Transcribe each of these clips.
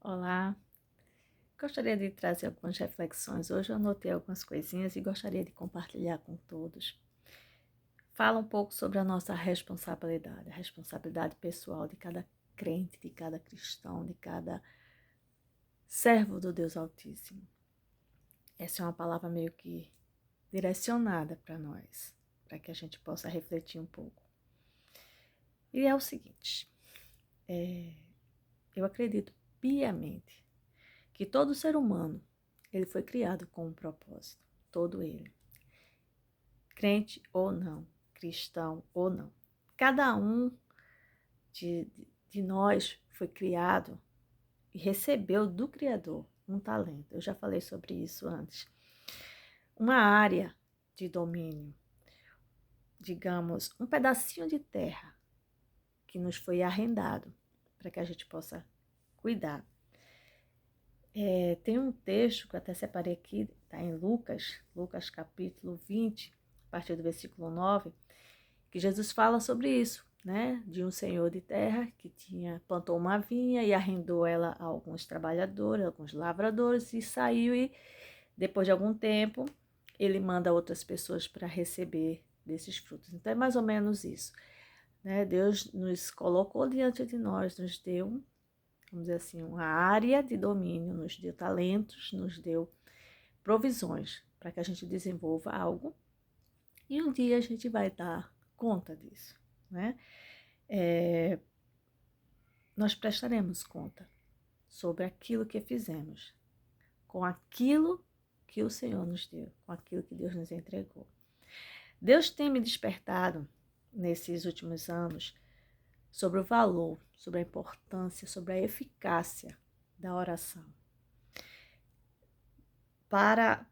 Olá, gostaria de trazer algumas reflexões. Hoje eu anotei algumas coisinhas e gostaria de compartilhar com todos. Fala um pouco sobre a nossa responsabilidade, a responsabilidade pessoal de cada crente, de cada cristão, de cada servo do Deus Altíssimo. Essa é uma palavra meio que direcionada para nós, para que a gente possa refletir um pouco. E é o seguinte, eu acredito piamente que todo ser humano, ele foi criado com um propósito, todo ele. Crente ou não, cristão ou não. Cada um de nós foi criado e recebeu do Criador um talento. Eu já falei sobre isso antes. Uma área de domínio, digamos, um pedacinho de terra que nos foi arrendado para que a gente possa cuidar. Tem um texto que eu até separei aqui, está em Lucas capítulo 20, a partir do versículo 9, que Jesus fala sobre isso, né? De um senhor de terra que plantou uma vinha e arrendou ela a alguns trabalhadores, alguns lavradores, e saiu e, depois de algum tempo, ele manda outras pessoas para receber desses frutos. Então, é mais ou menos isso, né? Deus nos colocou diante de nós, nos deu, vamos dizer assim, uma área de domínio, nos deu talentos, nos deu provisões para que a gente desenvolva algo e um dia a gente vai dar conta disso, né? Nós prestaremos conta sobre aquilo que fizemos, com aquilo que o Senhor nos deu, com aquilo que Deus nos entregou. Deus tem me despertado nesses últimos anos sobre o valor, sobre a importância, sobre a eficácia da oração. Para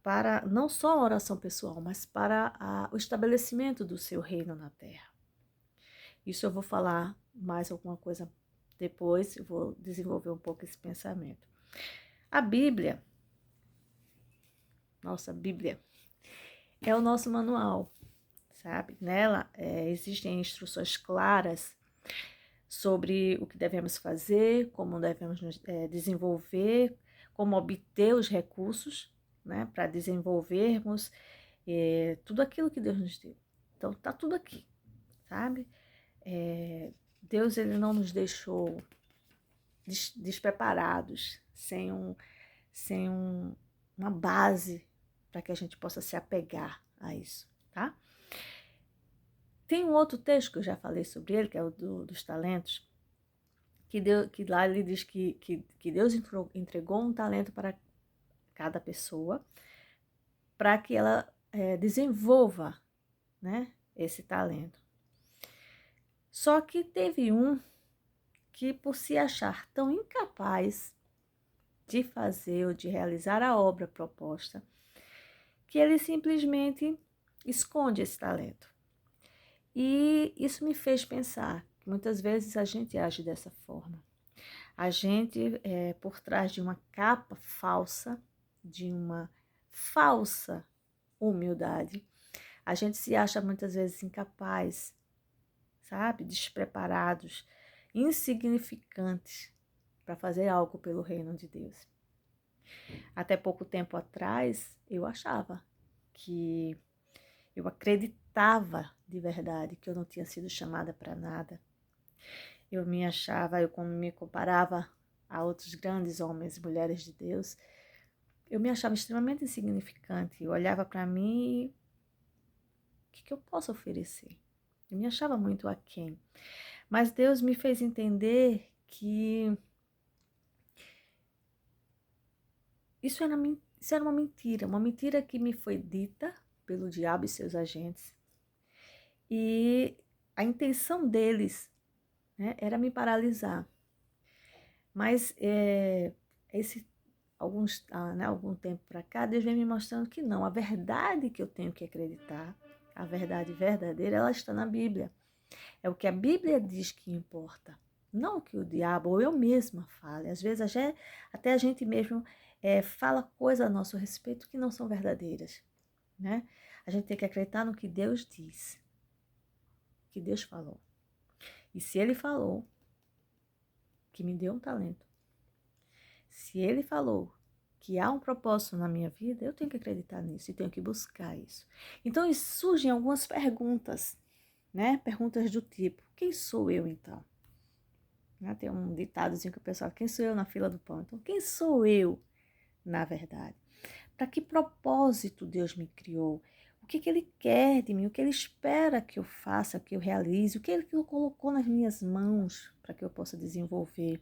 não só a oração pessoal, mas para o estabelecimento do seu reino na terra. Isso eu vou falar mais alguma coisa depois, eu vou desenvolver um pouco esse pensamento. A Bíblia, nossa Bíblia, é o nosso manual, sabe? Nela existem instruções claras sobre o que devemos fazer, como devemos nos desenvolver, como obter os recursos, né, para desenvolvermos tudo aquilo que Deus nos deu. Então, tá tudo aqui, sabe? Deus, ele não nos deixou despreparados, sem uma base para que a gente possa se apegar a isso, tá? Tem um outro texto que eu já falei sobre ele, que é o dos talentos, que lá ele diz que Deus entregou um talento para cada pessoa, para que ela desenvolva, né, esse talento. Só que teve um que, por se achar tão incapaz de fazer ou de realizar a obra proposta, que ele simplesmente esconde esse talento. E isso me fez pensar que muitas vezes a gente age dessa forma. A gente, por trás de uma capa falsa, de uma falsa humildade, a gente se acha muitas vezes incapaz, sabe? Despreparados, insignificantes para fazer algo pelo reino de Deus. Até pouco tempo atrás, eu acreditava de verdade que eu não tinha sido chamada para nada. Eu me comparava a outros grandes homens e mulheres de Deus, eu me achava extremamente insignificante. Eu olhava para mim e o que eu posso oferecer? Eu me achava muito aquém. Mas Deus me fez entender que isso era uma mentira que me foi dita pelo diabo e seus agentes. E a intenção deles, né, era me paralisar. Mas algum tempo para cá, Deus vem me mostrando que não. A verdade que eu tenho que acreditar, a verdade verdadeira, ela está na Bíblia. É o que a Bíblia diz que importa. Não o que o diabo ou eu mesma fale. Às vezes até a gente mesmo fala coisas a nosso respeito que não são verdadeiras, né? A gente tem que acreditar no que Deus diz, que Deus falou. E se Ele falou que me deu um talento, Se Ele falou que há um propósito na minha vida, eu tenho que acreditar nisso e tenho que buscar isso. Então surgem algumas perguntas, né? Perguntas do tipo: quem sou eu então? Né? Tem um ditadozinho que o pessoal: quem sou eu na fila do pão? Então, quem sou eu na verdade? Para que propósito Deus me criou? O que Ele quer de mim? O que Ele espera que eu faça, que eu realize? O que Ele colocou nas minhas mãos para que eu possa desenvolver?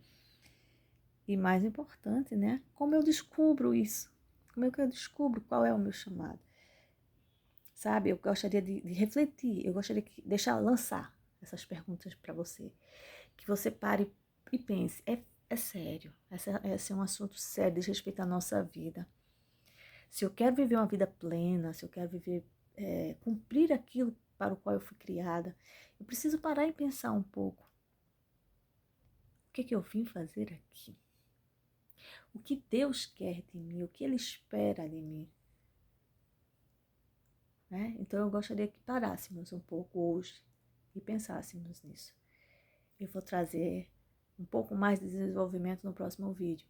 E mais importante, né? Como eu descubro isso? Como é que eu descubro qual é o meu chamado? Sabe, eu gostaria de refletir, eu gostaria de lançar essas perguntas para você. Que você pare e pense, é sério, esse é um assunto sério, diz respeito à nossa vida. Se eu quero viver uma vida plena, se eu quero viver, cumprir aquilo para o qual eu fui criada, eu preciso parar e pensar um pouco. O que eu vim fazer aqui? O que Deus quer de mim? O que Ele espera de mim? Né? Então eu gostaria que parássemos um pouco hoje e pensássemos nisso. Eu vou trazer um pouco mais de desenvolvimento no próximo vídeo.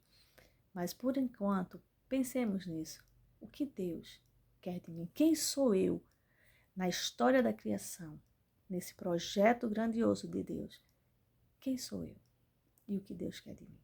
Mas por enquanto, pensemos nisso. O que Deus quer de mim? Quem sou eu na história da criação? Nesse projeto grandioso de Deus? Quem sou eu? E o que Deus quer de mim?